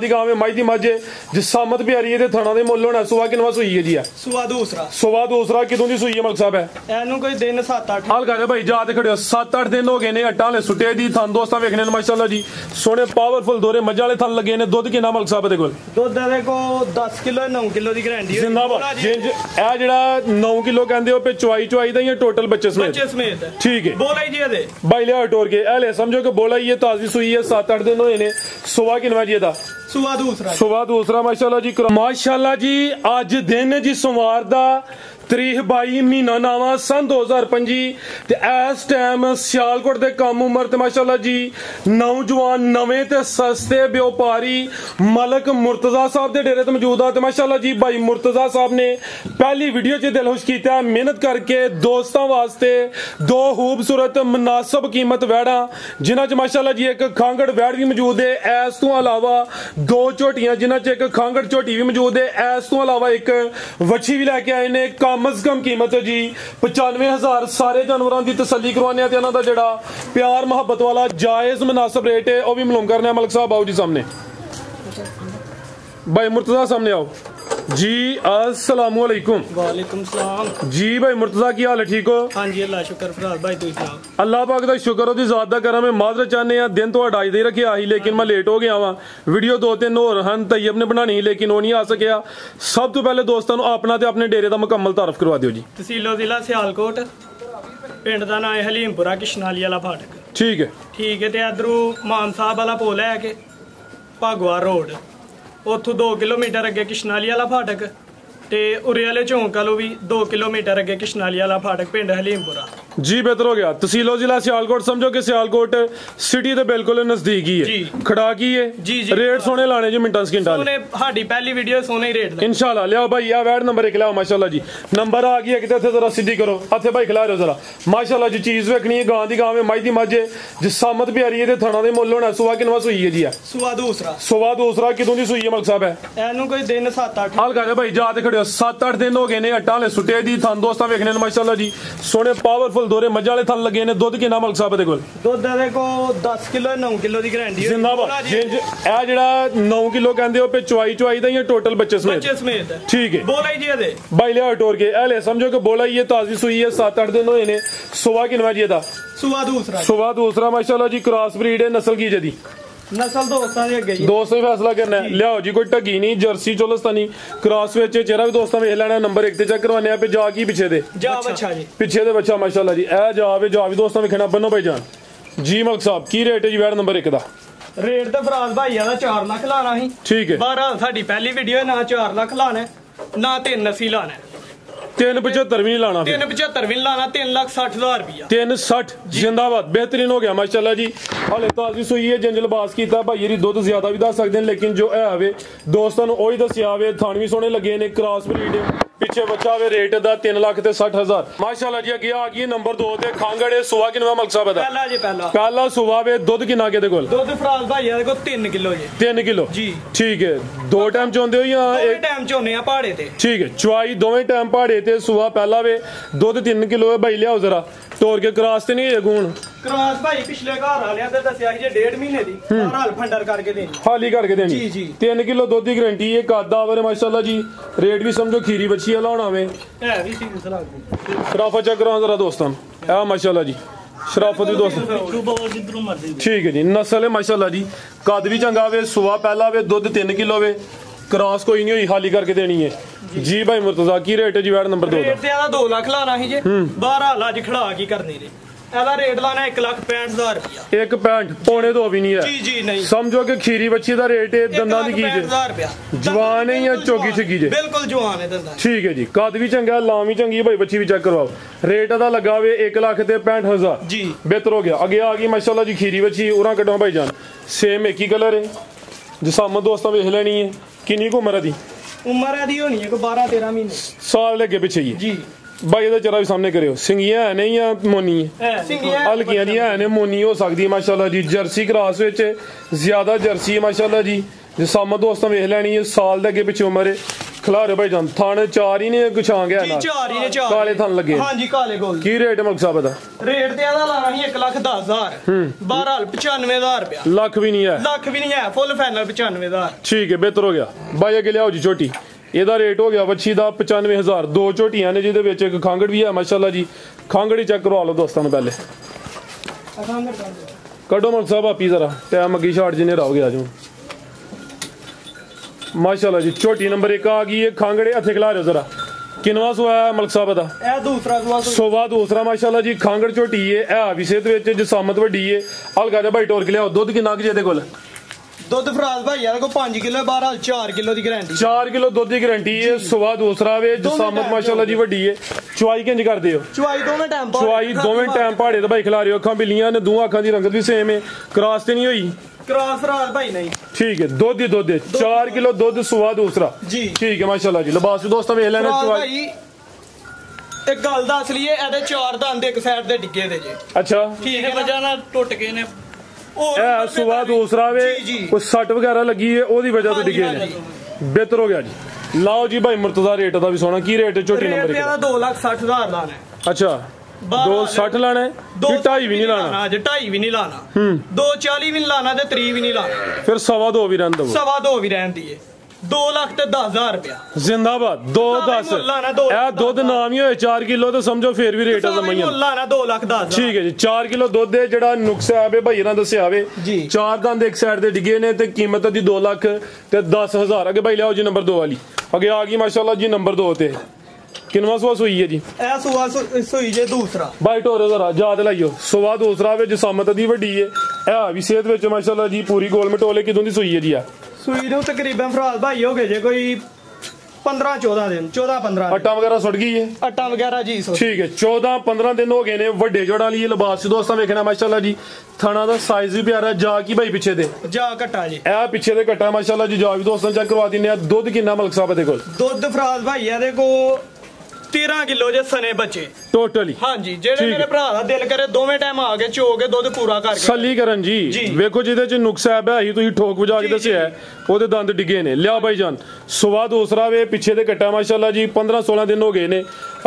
गांव माई दी मज जिसामत प्यारी है थाना दे मुल होना सुबह किनवा सुई है जी है सुबह दूसरा कितों की सुई है मलक साहब है एनू कोई दिन 7-8 हाल कर भाई जाते खड़े 7-8 दिन हो गए ने अट्टा ले सुटे दी थान दोस्तां वेखने माशाल्लाह जी सोने पावरफुल दोरे मजा वाले थान लगे ने दुध कितना मलक साहब दे कोल दुध दे को 10 किलो 9 किलो दी गारंटी है जिंदाबाद जिंज ए जेड़ा 9 किलो कहंदे हो पे चवाई दा या टोटल बच्चे समेत ठीक है बोला ही जी दे भाई लिया टोर के ए ले समझो कि बोला ये ताजी सुई है 7-8 दिन होए ने सुबह किनवा जी दा सुबह दूसरा माशाल्लाह जी माशाल्लाह जी अज दिन जी सोमवार दा तरीक 22 महीना नावा सन 2025 ते इस टाइम सियालकोट दे कम उम्र ते माशाल्लाह जी नौजवान नवे ते सस्ते व्यापारी मलक मुर्तजा साहब दे डेरे ते मौजूद आ ते माशाल्लाह जी भाई मुर्तजा साहब ने पहली वीडियो च दिल खुश कीता मेहनत करके दोस्तां वास्ते दो खूबसूरत मुनासिब कीमत वैड़ा जिन्हां च माशाल्लाह जी एक खांगड़ वैड़ भी मौजूद है इस तो अलावा दो झोटियां जिन्हां च एक खांगड़ झोटी भी मौजूद है इस तो अलावा एक वछी भी लैके आए ने कम अज कम कीमत है जी 95,000 सारे जानवरों की तसल्ली करवाने ते इन्हां दा जेड़ा प्यार मोहब्बत वाला जायज मुनासिब रेट है वह भी मालूम करने मलक साहब आओ जी सामने भाई मुर्तजा सामने आओ जी अस्सलाम वालेकुम वालेकुम सलाम जी भाई मुर्तजा की हाल है ठीक हो हां जी अल्लाह शुक्र फराज भाई तू सुना अल्लाह पाक दा शुक्र ओदी जात दा करम है माजरत चाहने आ दिन तो अज दे रखे आई लेकिन मैं लेट हो गया वा वीडियो 2-3 होर हन तैयब ने बनानी लेकिन वो नहीं आ सकिया सब तो पहले दोस्तों अपना ते अपने डेरे दा मुकम्मल तारफ करवा दियो जी तहसीलो जिला सियालकोट पिंड दा नाम है हलीमपुरा किशनाली वाला फाटक ठीक है ते इधरों मान साहब वाला पुल है के भागवा रोड उथों 2 किलोमीटर अगे किशनाली वाला फाटक ते उरे वाले चौंक वालों भी 2 किलोमीटर अगे किशनाली वाला फाटक पिंड हलीमपुरा जी बेहतर हो गया तहसीलो जिला सियालकोट समझो कि सियालकोट सिटी दे बिल्कुल नजदीक ही है खड़ा की है जी रेट सोने लाने जी मिनटां सकिंटां सोने हाडी पहली वीडियो सोने ही रेट इंशाल्लाह लियाओ भाई आ वैड नंबर 1 लियाओ माशाल्लाह जी नंबर आ गई है कि इत्थे जरा सीधी करो हथे भाई खिला रहे हो जरा माशाल्लाह जी चीज वेखनी है गां दी गां माई दी मज जिसामत प्यारी है ते थाना दे मुल होना सुबह किनवा सुई है जी है सुबह दूसरा कितों की सुई है मलक साहब है एनू कोई दिन 7-8 हाल कर भाई जाते खड़े 7-8 दिन हो गए ने अट्टा ले सुटे दी थान दोस्तां वेखने माशाल्लाह जी सोने पावरफुल दोरे मजा वाले थान लगे ने दुध कितना मलक साहब दे कोल दुध दे को 10 किलो 9 किलो दी गारंटी है जिंदाबाद जिंज ए जेड़ा 9 किलो कहंदे हो पे चवाई दा या टोटल बच्चे समेत ठीक है बोला ही जी दे भाई लिया टोर के ए ले समझो कि बोला ये ताजी सुई है 7-8 दिन होए ने सुबह किनवा जी दा सुबह दूसरा माशाल्लाह जी क्रॉस ब्रीड है नस्ल की जदी नस्ल दोस्तां दे गई दोस्त ने फैसला करना है लियाओ जी कोई ढगी नहीं जर्सी चोलस्तानी क्रॉस विच चेहरा भी दोस्तां वेख लेना नंबर 1 ते चेक करवाने पे जा की पीछे दे जा बच्चा जी पीछे दे बच्चा माशाल्लाह जी ए जा भी दोस्तां वेखना बनो भाई जान जी मलक साहब की रेट है जी वैड नंबर 1 दा रेट तो फराज भाई दा 4 लाख लाना ही ठीक है 12 साडी पहली वीडियो ना 4 लाख लाना ना 380 लाना 375 भी नहीं लाना 375 भी नहीं लाना 3,60,000 रुपया 360 जिंदाबाद बेहतरीन हो गया माशाल्लाह जी हाले ताजी सुई है जिंज लिबास कीता भाई ये दुध ज्यादा भी दस सकते हैं लेकिन जो है वे दोस्तों ओही दसिया वे थान भी सोहने लगे ने क्रॉस ब्रीड पिछे बच्चा वे रेट दा 3,60,000 माशाल्लाह जी अगे आ गई नंबर 2 ते खांगड़े सुबह किनवा मलक साहब दा पहला सुबह वे दुध किना के दे कोल दुध फराज भाई दे कोल 3 किलो जी 3 किलो जी ठीक है 2 टाइम चोंदे हो या एक टाइम चोने आ पहाड़े ते ठीक है चवाई दोवें टाइम पहाड़े ते सुबह पहला वे दुध 3 किलो है भाई लियाओ जरा तोड़ के क्रॉस ते नहीं है गुण क्रॉस भाई पिछले घर वाले ते दसया कि 1.5 महीने दी हाल फंडर करके देनी हाली करके देनी जी 3 किलो दुध की गारंटी है कादा वर माशाल्लाह जी रेट भी समझो खीरी बच्ची है लाना में है भी सीधी सलाह शराफत चेक करो जरा दोस्तों ए माशाल्लाह जी शराफत भी दोस्तों ठीक है जी नस्ल है माशाल्लाह जी कद भी चंगा वे सुबह पहला वे दुध 3 किलो वे क्रॉस कोई नहीं हुई हाली करके देनी है जी भाई मुर्तजा की रेट है जी वैड नंबर 2 रेट ते 2 लाख लाना ही जे 12 लाज खड़ा की करनी रे एदा रेट लाना 1,65,000 रुपया 1.65 पौने 2 भी नहीं है जी नहीं समझो कि खीरी बच्ची दा रेट है दंदा दी की जे जवान है या चोगी छिगी जे बिल्कुल जवान है दंदा ठीक है जी कद भी चंगा लाम भी चंगी भाई बच्ची भी चेक करवाओ रेट अदा लगा वे 1,65,000 जी बेहतर हो गया आगे आ गई माशाल्लाह जी खीरी बच्ची उरा कटो भाई जान सेम एक ही कलर है जिसामत दोस्तों वेख लेनी है किन्नी उम्र दी होनी है को 12-13 महीने साल लगे पिछे ही जी भाई ਇਹਦਾ ਚਰਾ ਵੀ ਸਾਹਮਣੇ ਕਰਿਓ ਸਿੰਗੀਆਂ ਹੈ ਨਹੀਂ ਜਾਂ ਮੋਨੀ ਹੈ ਹਲਕੀਆਂ ਦੀਆਂ ਹੈ ਨੇ ਮੋਨੀ ਹੋ ਸਕਦੀ ਹੈ ਮਾਸ਼ਾਅੱਲਾ ਜੀ ਜਰਸੀ ਕ੍ਰਾਸ ਵਿੱਚ ਜ਼ਿਆਦਾ ਜਰਸੀ ਹੈ ਮਾਸ਼ਾਅੱਲਾ ਜੀ ਜਿਸਾਮਤ ਦੋਸਤਾਂ ਵੇਖ ਲੈਣੀ ਹੈ ਸਾਲ ਦੇ ਅੱਗੇ ਪਿੱਛੇ ਉਮਰ ਹੈ खिलारे भाई जान थाने 4 ही ने गुछांग है ना 4 ही ने 4 काले थान लगे हां जी काले गोल की रेट मलिक साहब दा रेट ते ਇਹਦਾ ਲਾਣਾ ਨਹੀਂ 1,10,000 12 95,000 रुपया लाख भी नहीं है ਲੱਖ ਵੀ ਨਹੀਂ ਹੈ ਫੁੱਲ ਫਾਈਨਲ 95,000 ठीक है बेहतर हो गया भाई अगे लियाओ जी झोटी ਇਹਦਾ ਰੇਟ ਹੋ ਗਿਆ ਵੱਛੀ ਦਾ 95,000 ਦੋ ਝੋਟੀਆਂ ਨੇ ਜਿਹਦੇ ਵਿੱਚ ਇੱਕ ਖਾਂਗੜ ਵੀ ਹੈ ਮਾਸ਼ਾਅੱਲਾ ਜੀ ਖਾਂਗੜ ਹੀ ਚੈੱਕ ਕਰਵਾ ਲਓ ਦੋਸਤਾਂ ਨੂੰ ਪਹਿਲੇ ਕੱਢੋ ਮਲਕ ਸਾਹਿਬ ਆਪੀ ਜ਼ਰਾ ਟਾਈਮ ਅੱਗੀ ਸ਼ਾਟ ਜਿਨੇ ਰਾਹ ਗਿਆ ਆਜੋ माशाल्लाह जी छोटी नंबर 1 आ गई है खांगड़े हथे खिला रहे हो जरा किनवा सुआ मलक साहब दा ਇਹ दूसरा सोवा दूसरा माशाल्लाह जी खांगड़ झोटी है है भी सेहत विच जसामत वड्डी है हल्का जा भाई टोर के लियाओ दुध किन्ना क जे दे कोल ਦੁੱਧ ਫਰਾਜ਼ ਭਾਈ ਯਾਰ ਕੋ 5 ਕਿਲੋ 12 4 ਕਿਲੋ ਦੀ ਗਾਰੰਟੀ 4 किलो दुध की गारंटी है सोवा दूसरा वे जसामत माशाल्लाह जी वड्डी है चुवाई किंज करदे हो ਚੁਆਈ ਦੋਵੇਂ ਟਾਈਮ चुवाई दोवें टाइम पहाड़े ते भाई खिला रहे हो अखां बिल्लियां ने दोवां अखां दी रंगत भी सेम है क्रॉस ते नहीं होई ਕ੍ਰਾਸ ਫਰਾਜ਼ ਭਾਈ ਨਹੀਂ ठीक है दुध ही दुध 4 किलो दुध सोवा दूसरा जी ठीक है माशाल्लाह जी लिबास भी दोस्तों वेख लेना ਫਰਾਜ਼ चुवाई ਭਾਈ ਇੱਕ ਗੱਲ ਦੱਸ ਲਈਏ ਇਹਦੇ 4 ਦੰਦ ਇੱਕ ਸਾਈਡ ਤੇ ਡਿੱਗੇ ਦੇ ਜੇ अच्छा ਠੀਕ ਹੈ ਵਜ੍ਹਾ ਨਾਲ ਟੁੱਟ ਗਏ ਨੇ सुबह दूसरा वे कोई सट वगैरह लगी है ओदी वजह तो डिगे ने बेहतर हो गया जी लाओ जी भाई मुर्तजा रेट दा भी सोना की रेट है छोटी नंबर ਰੇਟ ਇਹਦਾ 2,60,000 ਦਾ ਹੈ अच्छा 260 लाना है फिर 2.5 भी नहीं लाना ਅੱਜ 2.5 ਵੀ ਨਹੀਂ ਲਾਣਾ 240 ਵੀ ਨਹੀਂ ਲਾਣਾ ਤੇ 3 ਵੀ ਨਹੀਂ ਲਾਣਾ फिर 2.25 भी रहन दो 2.25 ਵੀ ਰਹਿਣ ਦੀ 2,10,000 रुपया जिंदाबाद 2.10 ए दुध नाम ही होए 4 किलो तो समझो फिर भी रेट है जमाइया लाना 2,10,000 ठीक है जी 4 किलो दुध है जेड़ा नुक्सा है भाई ना दस्या आवे चार दंद एक साइड ते डिगे ने ते कीमत दी 2,10,000 अगे भाई लियाओ जी नंबर 2 वाली अगे आ गई माशाल्लाह जी नंबर 2 ते किनवा सुआ सुई है जी ए सुआ सुई जे दूसरा भाई टोरे जरा याद लाइयो सुआ दूसरा वे जसामत दी वड्डी है ए भी सेहत विच माशाल्लाह जी पूरी गोल मटोले किदों दी सुई है जी ਸੂਈ ਨੂੰ ਤਕਰੀਬਨ ਫਰਾਜ਼ ਭਾਈ ਹੋ ਗਏ ਜੇ ਕੋਈ 15-14 ਦਿਨ 14-15 आटा वगैरह सुट गई है आटा वगैरह जी ठीक है 14-15 दिन हो गए ने वड्डे जोड़ा लिए लिबास दोस्तां वेखना माशाल्लाह जी थाना दा साइज भी प्यारा जा की भाई पीछे दे जा कट्टा जी ए पीछे दे कट्टा माशाल्लाह जी जा भी दोस्तां चेक करवा दिने दुध किन्ना मलक साहब दे कोल दुध फराज भाई ਇਹਦੇ ਕੋ 13 किलो जे सने बचे टोटली हां जी जेड़े मेरे भरा दा दिल करे दोवें टाइम आ के चो के दुध पूरा करके सली करन जी वेखो जिदे च नुक्स है भाई तुसी ठोक बजा के दस्या है ओदे दंद डिगे ने लिया भाई जान सुवा दूसरा वे पीछे दे कट्टा माशाल्लाह जी 15-16 दिन हो गए ने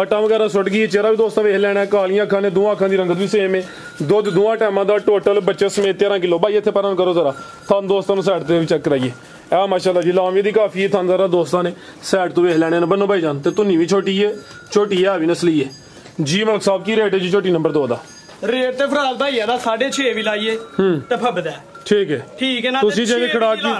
आटा वगैरह सुट गई चेहरा भी दोस्तों वेख लेना कालियां अखां ने दोवां अखां दी रंगत भी सेम है दुध दोवां टाइमां दा टोटल बच्चे समेत 13 किलो भाई इत्थे परन करो जरा थान दोस्तों साइड ते भी चेक कराइए आ माशाल्लाह जी लाम भी काफी है थान जरा दोस्तों ने साइड तो वेख लेने बनो भाई जान ते धुनी भी छोटी है भी नस्ली है जी मलक साहब की रेट है जी छोटी नंबर 2 दा रेट ते फराज भाई दा 6.5 भी लाइए ते फबदा ठीक है ना तुसी जे खड़ा की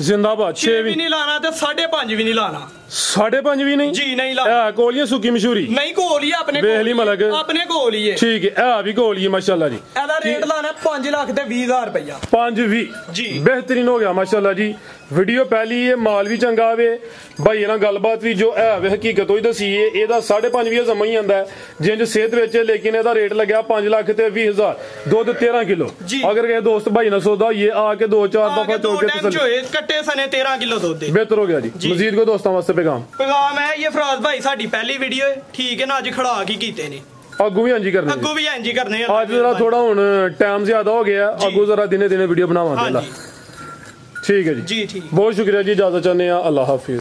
जिंदाबाद 6 भी नहीं लाना ते 5.5 भी नहीं लाना 5.5 भी नहीं जी नहीं लाना कोलियां सुकी मशहूरी नहीं कोली अपने बेहली मलक अपने कोली है ठीक है भी कोली है माशाल्लाह जी एदा रेट लाना 5 लाख ते 20,000 रुपया 5-20 जी बेहतरीन हो गया माशाल्लाह जी वीडियो पहली है माल भी चंगा आवे भाई ना गलबात भी जो है वे हकीकत होई दसी है एदा 5.5 भी जमा ही आंदा है जिंज सेहत विच लेकिन एदा रेट लग्या 5 लाख ते 20,000 दुध 13 किलो अगर कहे दोस्त भाई ना सौदा ये आके 2-4 दफा चो के कट्टे सने 13 किलो दूध बेहतर हो गया जी मजीद को दोस्तों वास्ते पैगाम है ये फराज भाई साडी पहली वीडियो है ठीक है ना अज खड़ा की कीते ने अगू भी इंजी करने आज जरा थोड़ा हुन टाइम ज्यादा हो गया अगू जरा दिने दिने वीडियो बनावा ठीक है जी ठीक बहुत शुक्रिया जी इजाजत चाहते हैं अल्लाह हाफिज।